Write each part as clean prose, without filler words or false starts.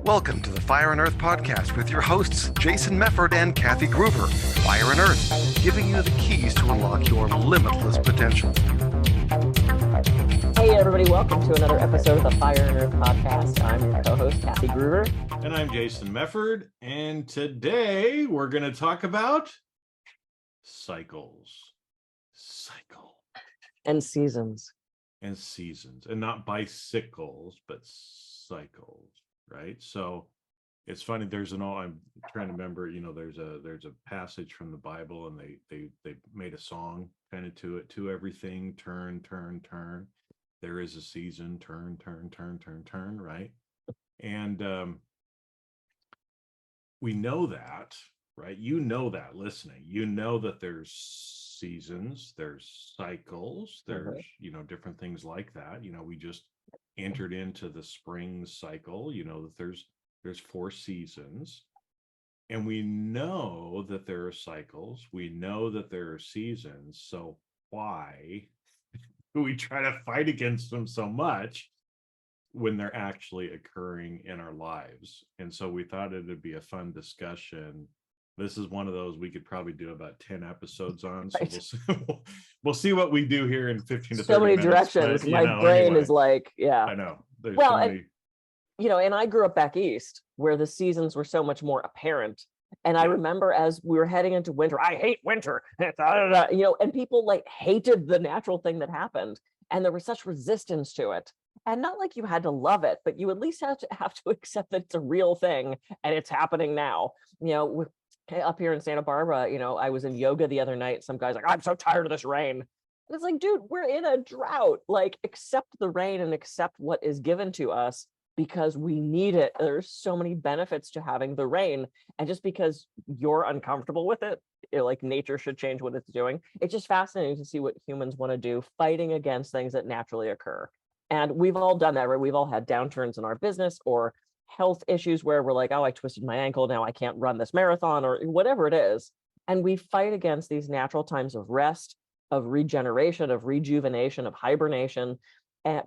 Welcome to the Fire and Earth podcast with your hosts, Jason Mefford and Kathy Gruber. Fire and Earth, giving you the keys to unlock your limitless potential. Hey everybody, welcome to another episode of the Fire and Earth podcast. I'm your co-host, Kathy Gruber. And I'm Jason Mefford. And today we're going to talk about cycles. And seasons. And seasons. And not bicycles, but cycles, right? So it's funny, I'm trying to remember, there's a passage from the Bible, and they made a song kind of to it, to everything, turn, turn, turn. There is a season, turn, turn, turn, turn, turn, right? And we know that, right? You know that listening. You know that there's seasons, there's cycles, there's, different things like that. We just entered into the spring cycle, that there's 4 seasons. And we know that there are cycles. We know that there are seasons. So why do we try to fight against them so much when they're actually occurring in our lives? And so we thought it'd be a fun discussion. This is one of those we could probably do about 10 episodes on. So Right. we'll see what we do here in 15 to 30 so many minutes. directions. But, My brain anyway, is like, yeah. I know. There's well, so many... and I grew up back east where the seasons were so much more apparent. And I remember as we were heading into winter, I hate winter, and people like hated the natural thing that happened. And there was such resistance to it. And not like you had to love it, but you at least have to accept that it's a real thing and it's happening now. Up here in Santa Barbara, I was in yoga the other night. Some guy's like, I'm so tired of this rain. And it's like, dude, we're in a drought. Like, accept the rain and accept what is given to us because we need it. There's so many benefits to having the rain. And just because you're uncomfortable with it, like nature should change what it's doing. It's just fascinating to see what humans want to do, fighting against things that naturally occur. And we've all done that, right? We've all had downturns in our business or health issues where we're like, oh, I twisted my ankle, now I can't run this marathon or whatever it is. And we fight against these natural times of rest, of regeneration, of rejuvenation, of hibernation,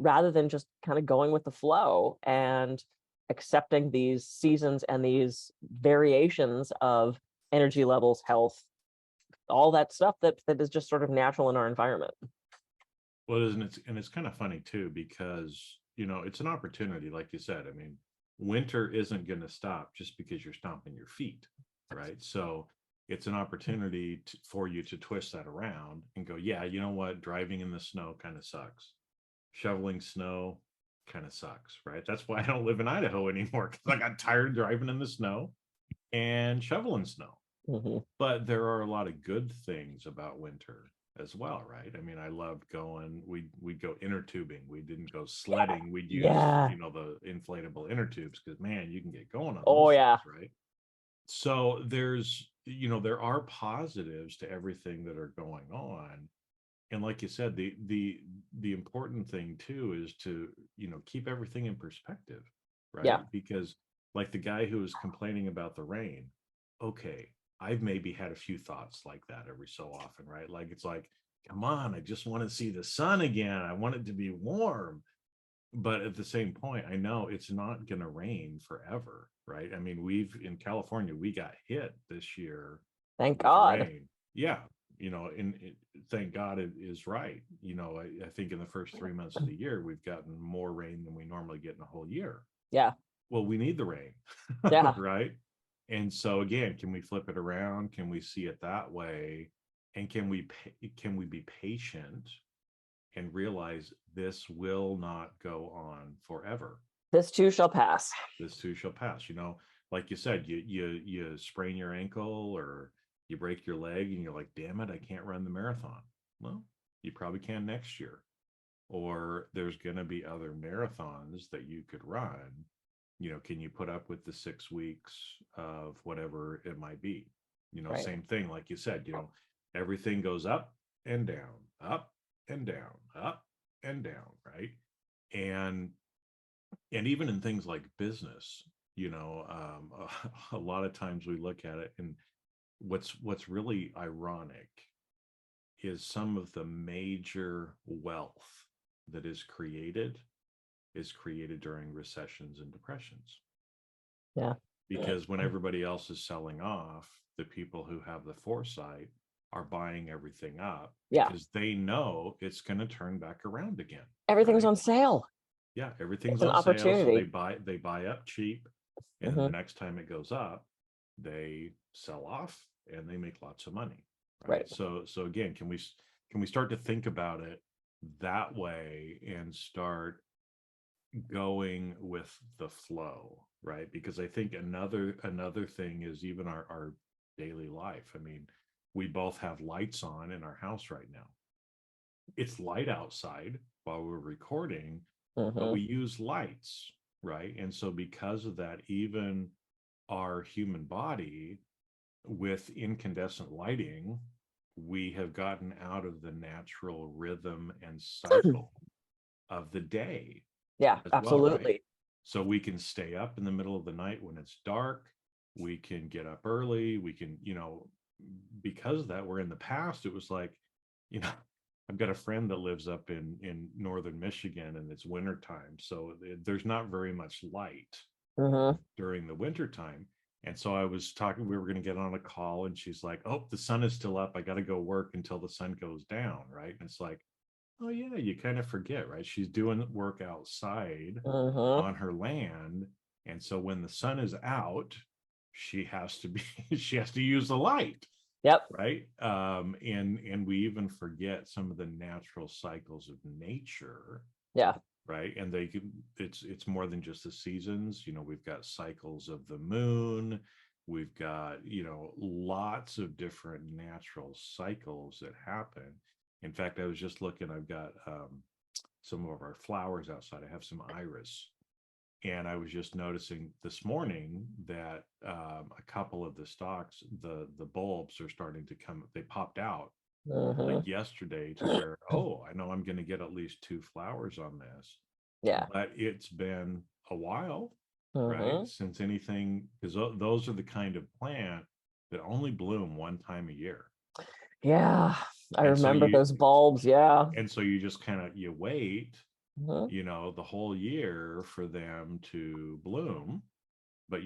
rather than just kind of going with the flow and accepting these seasons and these variations of energy levels, health, all that stuff that is just sort of natural in our environment. Well, isn't it? And it's kind of funny too, because, it's an opportunity, like you said. I mean, winter isn't going to stop just because you're stomping your feet, right? So it's an opportunity for you to twist that around and go, yeah, you know what? Driving in the snow kind of sucks. Shoveling snow kind of sucks, right? That's why I don't live in Idaho anymore, because I got tired driving in the snow and shoveling snow. Mm-hmm. But there are a lot of good things about winter as well, right? I mean, I loved going, we'd go inner tubing. We didn't go sledding. We'd use, the inflatable inner tubes, because man, you can get going on those things, right? So there's, there are positives to everything that are going on. And like you said, the important thing too is to, keep everything in perspective, right? Yeah. Because like the guy who was complaining about the rain, okay, I've maybe had a few thoughts like that every so often, right? Like, it's like, come on, I just want to see the sun again. I want it to be warm. But at the same point, I know it's not going to rain forever, right? I mean, in California, we got hit this year. Thank God. Rain. Yeah. Thank God it is right. I think in the first 3 months of the year, we've gotten more rain than we normally get in a whole year. Yeah. Well, we need the rain. Yeah. Right. And so again, can we flip it around? Can we see it that way? And can we be patient and realize this will not go on forever? This too shall pass. This too shall pass. Like you said, you sprain your ankle or you break your leg and you're like, damn it, I can't run the marathon. Well, you probably can next year. Or there's going to be other marathons that you could run. Can you put up with the 6 weeks of whatever it might be? Right. Same thing, like you said, everything goes up and down, up and down, up and down, right? And even in things like business, a lot of times we look at it, and what's really ironic is some of the major wealth that is created during recessions and depressions. Yeah. Because when everybody else is selling off, the people who have the foresight are buying everything up Yeah. because they know it's going to turn back around again. Everything's Right? on sale. Yeah, everything's It's an on sale, so opportunity. they buy up cheap, and then the next time it goes up, they sell off and they make lots of money. Right. Right. So again, can we start to think about it that way and start going with the flow, right? Because I think another thing is even our daily life. I mean, we both have lights on in our house right now. It's light outside while we're recording, but we use lights, right? And so because of that, even our human body with incandescent lighting, we have gotten out of the natural rhythm and cycle of the day Yeah, as well, right? absolutely. So we can stay up in the middle of the night when it's dark. We can get up early. We can, because of that, where in the past it was like, I've got a friend that lives up in northern Michigan and it's wintertime. So there's not very much light during the wintertime. And so I was talking, we were going to get on a call and she's like, oh, the sun is still up. I got to go work until the sun goes down. Right. And it's like, oh yeah, you kind of forget, right? She's doing work outside on her land. And so when the sun is out, she has to use the light. Yep. Right. And we even forget some of the natural cycles of nature. Yeah. Right. And it's more than just the seasons. We've got cycles of the moon. We've got, lots of different natural cycles that happen. In fact, I was just looking, I've got some of our flowers outside. I have some iris. And I was just noticing this morning that a couple of the stalks, the bulbs are starting to come, they popped out like yesterday to where, oh, I know I'm going to get at least 2 flowers on this. Yeah. But it's been a while, right? Since anything, because those are the kind of plant that only bloom one time a year. Yeah. I And so remember those bulbs. Yeah. And so you just you wait, the whole year for them to bloom, but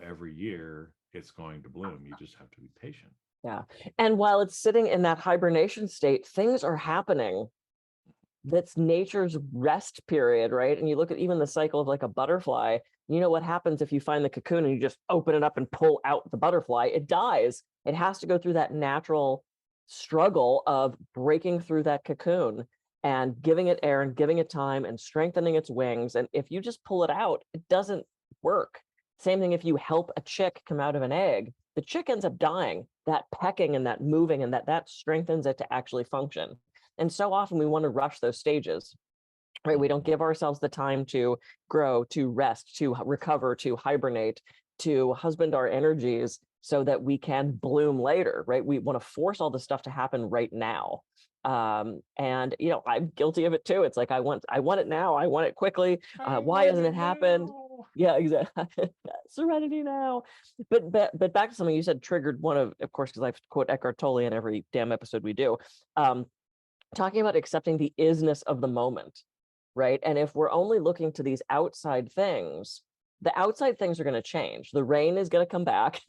every year it's going to bloom. You just have to be patient. Yeah. And while it's sitting in that hibernation state, things are happening. That's nature's rest period, right? And you look at even the cycle of like a butterfly, what happens if you find the cocoon and you just open it up and pull out the butterfly? It dies. It has to go through that natural struggle of breaking through that cocoon and giving it air and giving it time and strengthening its wings. And if you just pull it out, it doesn't work. Same thing if you help a chick come out of an egg, the chick ends up dying. That pecking and that moving and that strengthens it to actually function. And so often we want to rush those stages, right? We don't give ourselves the time to grow, to rest, to recover, to hibernate, to husband our energies so that we can bloom later, right? We want to force all this stuff to happen right now. And I'm guilty of it too. It's like I want it now. I want it quickly. Why hasn't it happened? Yeah, exactly. Serenity now. But back to something you said triggered one of course, because I quote Eckhart Tolle in every damn episode we do. Talking about accepting the isness of the moment, right? And if we're only looking to these outside things, the outside things are going to change. The rain is going to come back,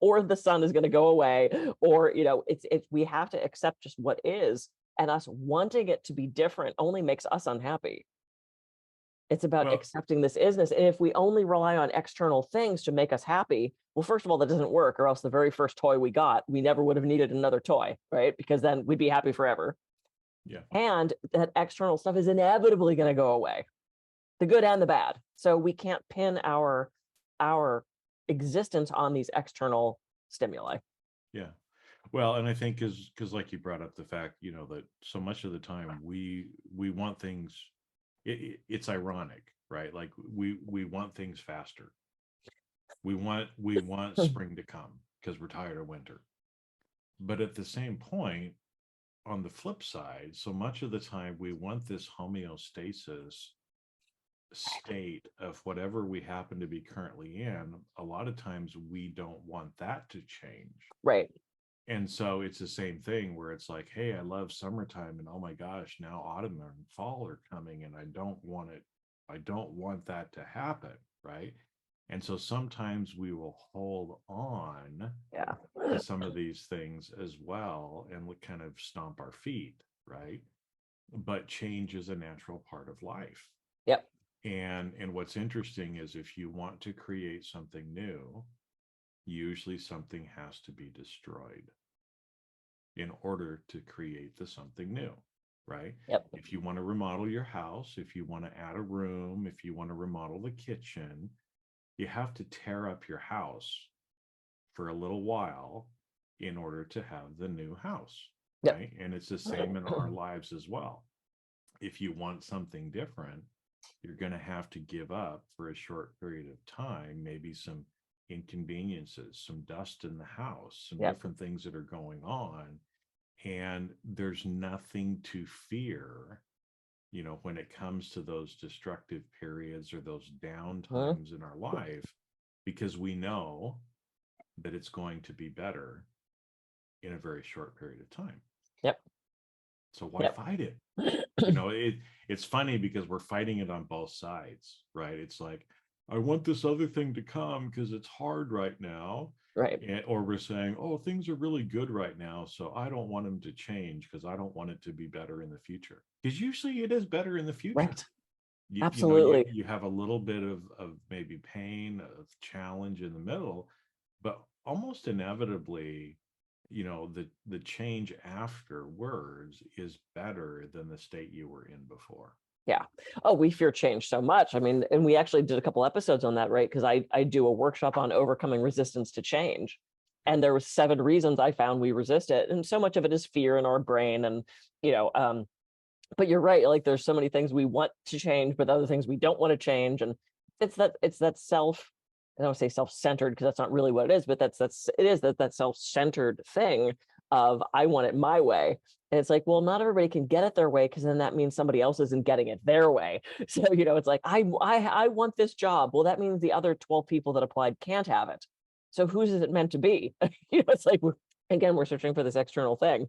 or the sun is going to go away, or it's we have to accept just what is, and us wanting it to be different only makes us unhappy. It's about accepting this isness. And if we only rely on external things to make us happy, well, first of all, that doesn't work, or else the very first toy we got, we never would have needed another toy, right? Because then we'd be happy forever. Yeah. And that external stuff is inevitably going to go away, the good and the bad. So we can't pin our existence on these external stimuli. Yeah. Well, and I think because like you brought up the fact, that so much of the time we want things, it's ironic, right? Like we want things faster. We want spring to come because we're tired of winter. But at the same point, on the flip side, so much of the time we want this homeostasis state of whatever we happen to be currently in. A lot of times we don't want that to change. Right. And so it's the same thing where it's like, hey, I love summertime and oh my gosh, now autumn and fall are coming and I don't want that to happen, right? And so sometimes we will hold on Yeah. to some of these things as well and kind of stomp our feet, right? But change is a natural part of life. Yep. And what's interesting is if you want to create something new, usually something has to be destroyed in order to create the something new, right? Yep. If you want to remodel your house, if you want to add a room, if you want to remodel the kitchen, you have to tear up your house for a little while in order to have the new house, Yep. right? And it's the same in our lives as well. If you want something different, you're going to have to give up for a short period of time, maybe some inconveniences, some dust in the house, some Yep. different things that are going on. And there's nothing to fear, when it comes to those destructive periods or those down times in our life, because we know that it's going to be better in a very short period of time. Yep. So why fight it? It's funny because we're fighting it on both sides, right? It's like, I want this other thing to come because it's hard right now. Right. Or we're saying, oh, things are really good right now, so I don't want them to change because I don't want it to be better in the future. Because usually it is better in the future. Right. Absolutely. Absolutely. You have a little bit of maybe pain, of challenge in the middle, but almost inevitably, the change afterwards is better than the state you were in before. Yeah. Oh, we fear change so much. I mean, and we actually did a couple episodes on that, right? Because I do a workshop on overcoming resistance to change. And there were 7 reasons I found we resist it. And so much of it is fear in our brain. And, but you're right, like there's so many things we want to change, but other things we don't want to change. And it's that self, I don't want to say self-centered because that's not really what it is, but it is that self-centered thing of I want it my way. And it's like, well, not everybody can get it their way because then that means somebody else isn't getting it their way. So, it's like, I want this job. Well, that means the other 12 people that applied can't have it. So whose is it meant to be? It's like, we're searching for this external thing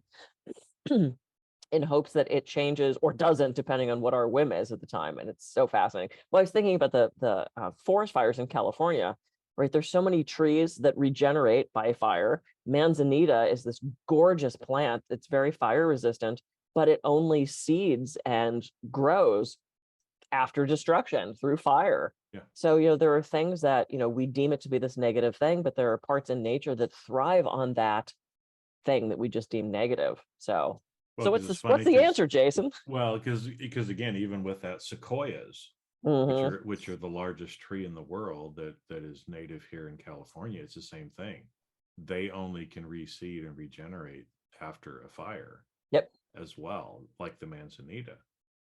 in hopes that it changes or doesn't, depending on what our whim is at the time. And it's so fascinating. Well, I was thinking about the forest fires in California, right? There's so many trees that regenerate by fire. Manzanita is this gorgeous plant that's very fire resistant, but it only seeds and grows after destruction through fire. Yeah. So, there are things that, we deem it to be this negative thing, but there are parts in nature that thrive on that thing that we just deem negative. So what's the answer, Jason? Well, because again, even with that sequoias, which are the largest tree in the world that is native here in California, it's the same thing. They only can reseed and regenerate after a fire. Yep. As well, like the manzanita.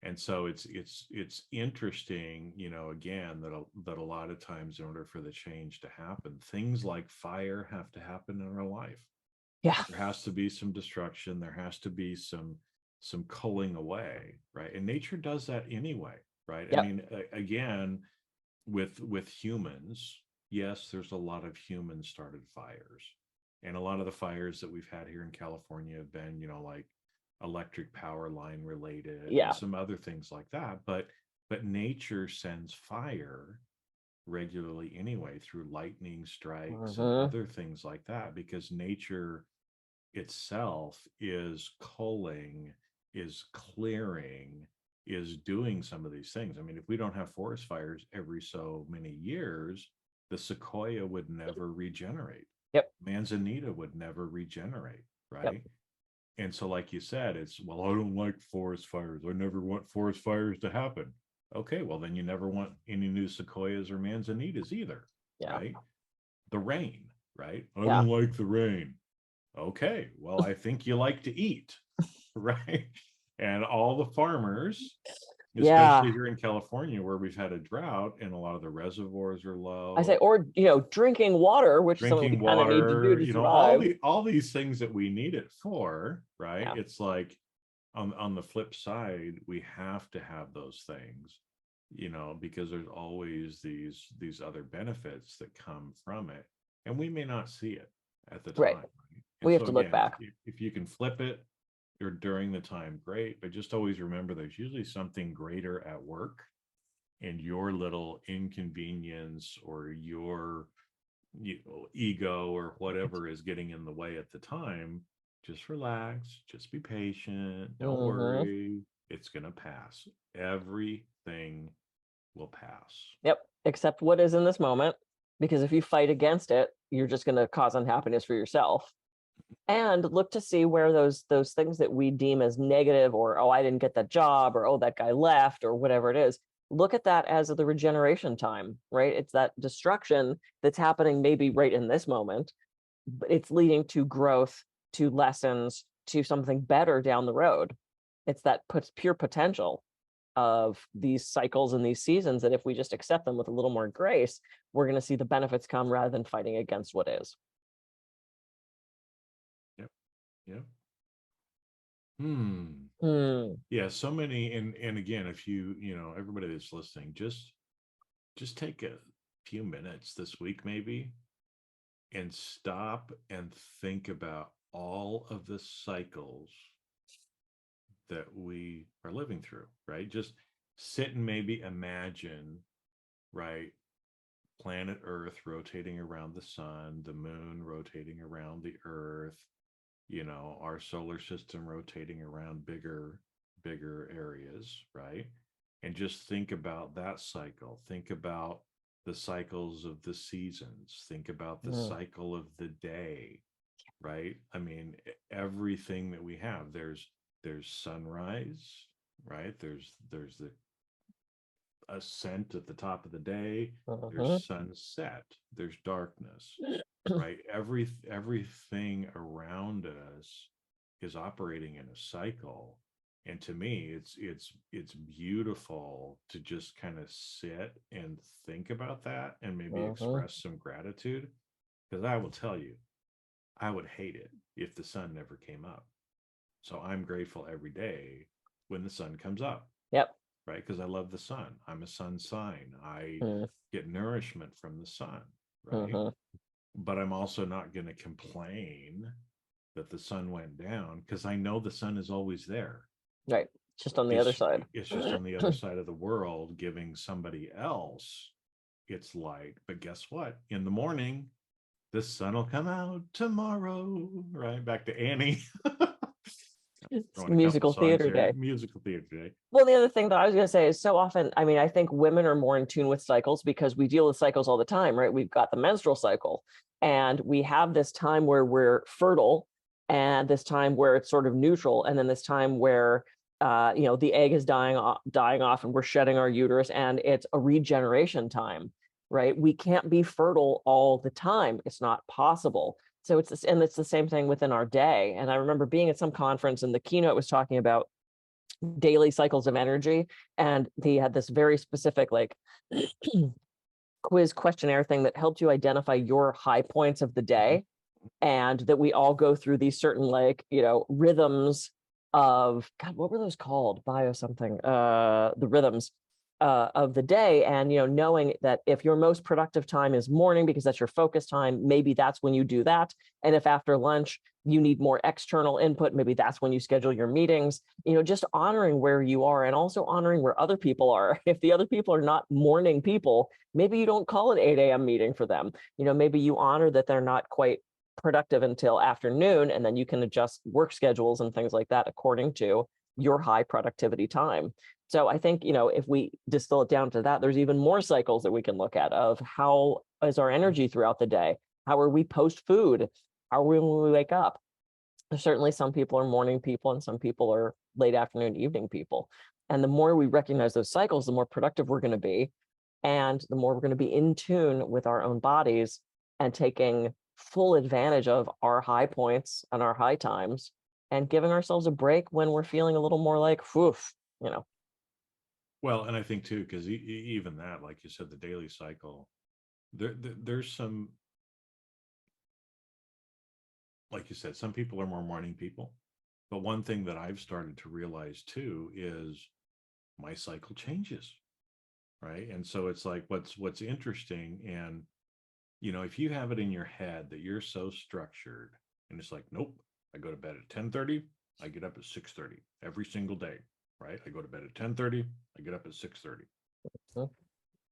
And so it's interesting, again, that a lot of times in order for the change to happen, things like fire have to happen in our life. Yeah. There has to be some destruction. There has to be some culling away, right? And nature does that anyway, right? Yep. I mean, again, with humans, yes, there's a lot of human started fires. And a lot of the fires that we've had here in California have been, like electric power line related, and some other things like that. But nature sends fire regularly anyway through lightning strikes and other things like that, because nature itself is culling, is clearing, is doing some of these things. I mean, if we don't have forest fires every so many years, the sequoia would never regenerate. Yep. Manzanita would never regenerate, right? Yep. And so, like you said, it's, well, I don't like forest fires. I never want forest fires to happen. Okay, well, then you never want any new sequoias or manzanitas either, right? The rain, right? I don't like the rain. Okay, well, I think you like to eat, right? And all the farmers, especially here in California, where we've had a drought and a lot of the reservoirs are low. I say, or drinking water, which drinking water, kind of need to do to survive. all these things that we need it for, right? Yeah. It's like on the flip side, we have to have those things, because there's always these other benefits that come from it, and we may not see it at the time. Right. We have to look back. If you can flip it or during the time, great, but just always remember there's usually something greater at work and your little inconvenience or your ego or whatever is getting in the way at the time, just relax, just be patient, don't Mhm. worry, it's going to pass. Everything will pass. Yep. Accept what is in this moment, because if you fight against it, you're just going to cause unhappiness for yourself. And look to see where those things that we deem as negative, or oh, I didn't get that job, or oh, that guy left, or whatever it is. Look at that as the regeneration time, right? It's that destruction that's happening maybe right in this moment, but it's leading to growth, to lessons, to something better down the road. It's that puts pure potential of these cycles and these seasons that if we just accept them with a little more grace, we're going to see the benefits come rather than fighting against what is. Yep. Yep. Hmm. Hmm. Yeah, so many, and again, if everybody that's listening, just take a few minutes this week maybe and stop and think about all of the cycles that we are living through, right? Just sit and maybe imagine, right? Planet Earth rotating around the sun, the moon rotating around the earth, our solar system rotating around bigger areas, right? And just think about that cycle. Think about the cycles of the seasons. Think about the Hmm. cycle of the day, right? I mean, everything that we have, there's sunrise, right? There's the ascent at the top of the day, Mhm. there's sunset, there's darkness, right? Everything around us is operating in a cycle. And to me, it's beautiful to just kind of sit and think about that and maybe Mhm. express some gratitude. Because I will tell you, I would hate it if the sun never came up. So I'm grateful every day when the sun comes up, Yep. right? Because I love the sun. I'm a sun sign. I Mhm. get nourishment from the sun, right? Mhm. But I'm also not going to complain that the sun went down because I know the sun is always there. Right. Just on the other It's side. it's just on the other side of the world giving somebody else its light. But guess what? In the morning, the sun will come out tomorrow, right? Back to Annie. It's Throwing a couple musical songs theater here. day. Musical theater today. Well, the other thing that I was going to say is so often, I mean, I think women are more in tune with cycles because we deal with cycles all the time, right? We've got the menstrual cycle, and we have this time where we're fertile, and this time where it's sort of neutral, and then this time where the egg is dying off, and we're shedding our uterus, and it's a regeneration time, right? We can't be fertile all the time. It's not possible. So it's this, and it's the same thing within our day. And I remember being at some conference, and the keynote was talking about daily cycles of energy, and he had this very specific like quiz questionnaire thing that helped you identify your high points of the Mm-hmm. day, and that we all go through these certain rhythms of God, what were those called? Bio something. The rhythms of the day, and knowing that if your most productive time is morning because that's your focus time, maybe that's when you do that. And if after lunch you need more external input, maybe that's when you schedule your meetings. Just honoring where you are and also honoring where other people are. If the other people are not morning people, maybe you don't call an 8 a.m. meeting for them. Maybe you honor that they're not quite productive until afternoon, and then you can adjust work schedules and things like that according to your high productivity time. So I think, if we distill it down to that, there's even more cycles that we can look at of how is our energy throughout the day? How are we post food? How are we when we wake up? Certainly some people are morning people and some people are late afternoon, evening people. And the more we recognize those cycles, the more productive we're going to be. And the more we're going to be in tune with our own bodies and taking full advantage of our high points and our high times, and giving ourselves a break when we're feeling a little more like, woof. Well, and I think too, because even that, like you said, the daily cycle, there's some, like you said, some people are more morning people. But one thing that I've started to realize too is my cycle changes, right? And so it's like what's interesting, and if you have it in your head that you're so structured, and it's like, nope, I go to bed at 10:30, I get up at 6:30 every single day, right? I go to bed at 10:30, I get up at 6:30. Mhm.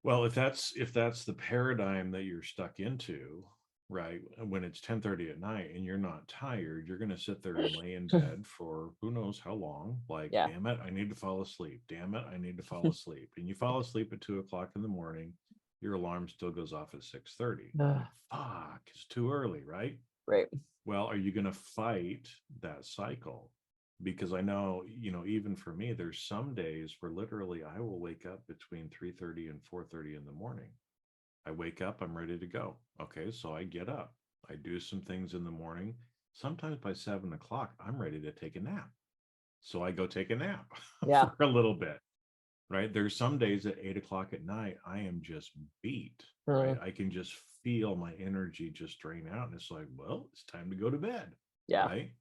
Well, if that's the paradigm that you're stuck into, right? When it's 10:30 at night and you're not tired, you're going to sit there and lay in bed for who knows how long. Like, Yeah. damn it, I need to fall asleep. Damn it, I need to fall asleep. And you fall asleep at 2 o'clock in the morning. Your alarm still goes off at 6:30. Ugh, Fuck, it's too early, right? right. Well, are you going to fight that cycle? Because I know, even for me, there's some days where literally I will wake up between 3:30 and 4:30 in the morning. I wake up, I'm ready to go. Okay, so I get up. I do some things in the morning. Sometimes by 7 o'clock, I'm ready to take a nap. So I go take a nap Yeah. for a little bit, right? There's some days at 8 o'clock at night, I am just beat, right? Mm, I can just feel my energy just drain out. And it's like, well, it's time to go to bed, yeah. right?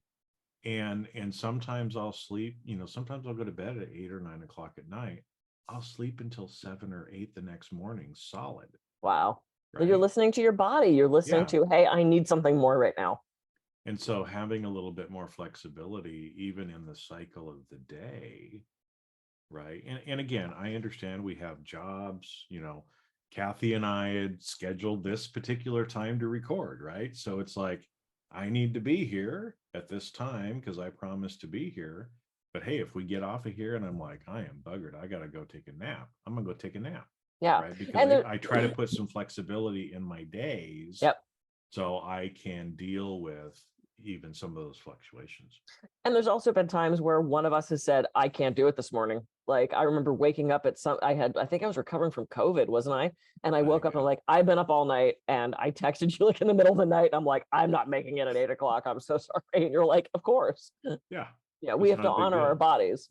And sometimes I'll sleep, sometimes I'll go to bed at 8 or 9 o'clock at night. I'll sleep until 7 or 8 the next morning, solid, Wow. Well, you're right? listening to your body. You're listening Yeah. to, hey, I need something more right now. And so having a little bit more flexibility, even in the cycle of the day, right? And again, I understand we have jobs, Kathy and I had scheduled this particular time to record, right? So it's like, I need to be here at this time because I promised to be here. But hey, if we get off of here and I'm like, I am buggered, I got to go take a nap, I'm going to go take a nap, Yeah. right? Because And there, I try to put some flexibility in my days yep. so I can deal with even some of those fluctuations. And there's also been times where one of us has said, I can't do it this morning. Like I remember waking up at I think I was recovering from COVID, wasn't I? And I I woke think, up and I'm like, I've been up all night, and I texted you like in the middle of the night. I'm like, I'm not making it at 8 o'clock. I'm so sorry. And you're like, of course. yeah, Yeah, we it's have not to a big honor our deal. bodies.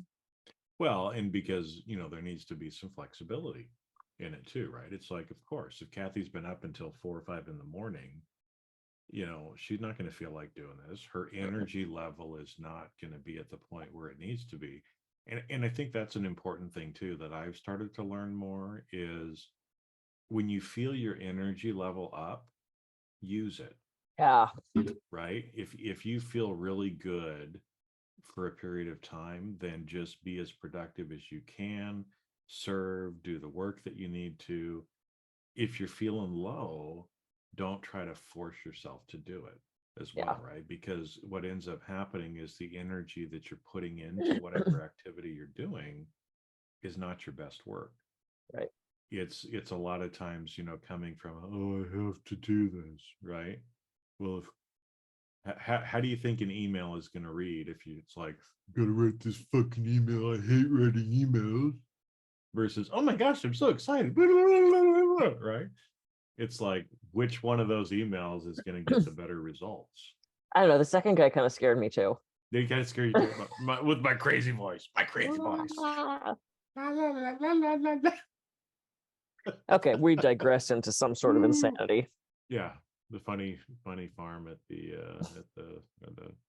Well, and because, there needs to be some flexibility in it too, right? It's like, of course, if Kathy's been up until 4 or 5 in the morning, she's not going to feel like doing this. Her energy level is not going to be at the point where it needs to be. And I think that's an important thing too that I've started to learn more is when you feel your energy level up, use it, Yeah. right? If you feel really good for a period of time, then just be as productive as you can, serve, do the work that you need to. If you're feeling low, don't try to force yourself to do it as Yeah. well, right? Because what ends up happening is the energy that you're putting into whatever activity you're doing is not your best work. Right. It's a lot of times, coming from, oh, I have to do this, right? Well, how do you think an email is going to read if it's like, gotta write this fucking email, I hate writing emails, versus, oh my gosh, I'm so excited, right? It's like, which one of those emails is going to get the better results? I don't know. The second guy kind of scared me too. They kind of scare you too, with my crazy voice, Okay, we digressed into some sort of insanity. Yeah, the funny farm at the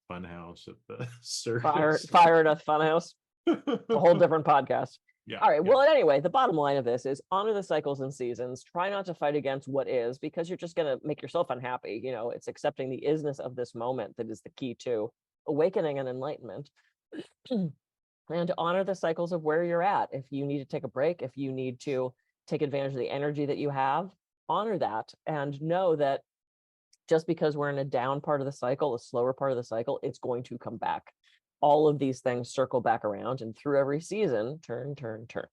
fun house at the circus. Fire at a funhouse. A whole different podcast. Yeah. All right. Yeah. Well, anyway, the bottom line of this is honor the cycles and seasons. Try not to fight against what is, because you're just going to make yourself unhappy. It's accepting the isness of this moment that is the key to awakening and enlightenment. And to honor the cycles of where you're at. If you need to take a break, if you need to take advantage of the energy that you have, honor that, and know that just because we're in a down part of the cycle, a slower part of the cycle, it's going to come back. All of these things circle back around, and through every season, turn, turn, turn.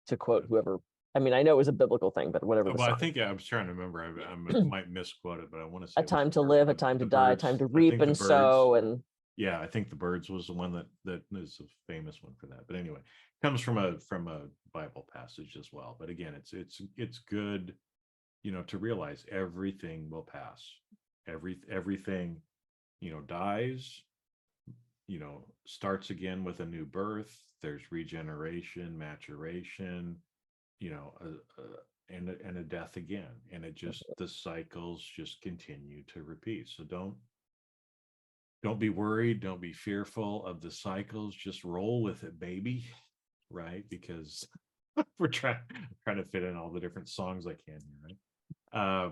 To quote whoever, I mean, I know it was a biblical thing, but whatever the Well, I song. think I was trying to remember. I might misquote it, but I want to say A it was time the to live, a time to the die, a birds. time to I reap think the and birds. sow, and Yeah, I think the birds was the one that is a famous one for that. But anyway, comes from a Bible passage as well. But again, it's good, to realize everything will pass. Everything, dies, starts again with a new birth. There's regeneration, maturation, and a death again. And it just, the cycles just continue to repeat. So don't be worried, don't be fearful of the cycles, just roll with it, baby, right? Because we're trying to fit in all the different songs I can here, right?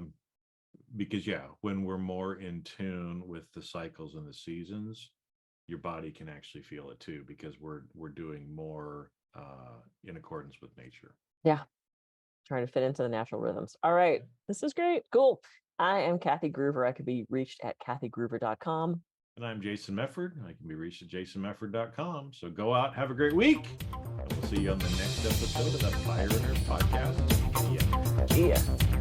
Because yeah, when we're more in tune with the cycles and the seasons, your body can actually feel it too, because we're doing more in accordance with nature. Trying to fit into the natural rhythms. All right. This is great. Cool. I am Kathy Groover. I could be reached at kathygroover.com. And I'm Jason Mefford. I can be reached at jasonmefford.com. So go out, have a great week. And we'll see you on the next episode of the Fire and Earth podcast. Yeah.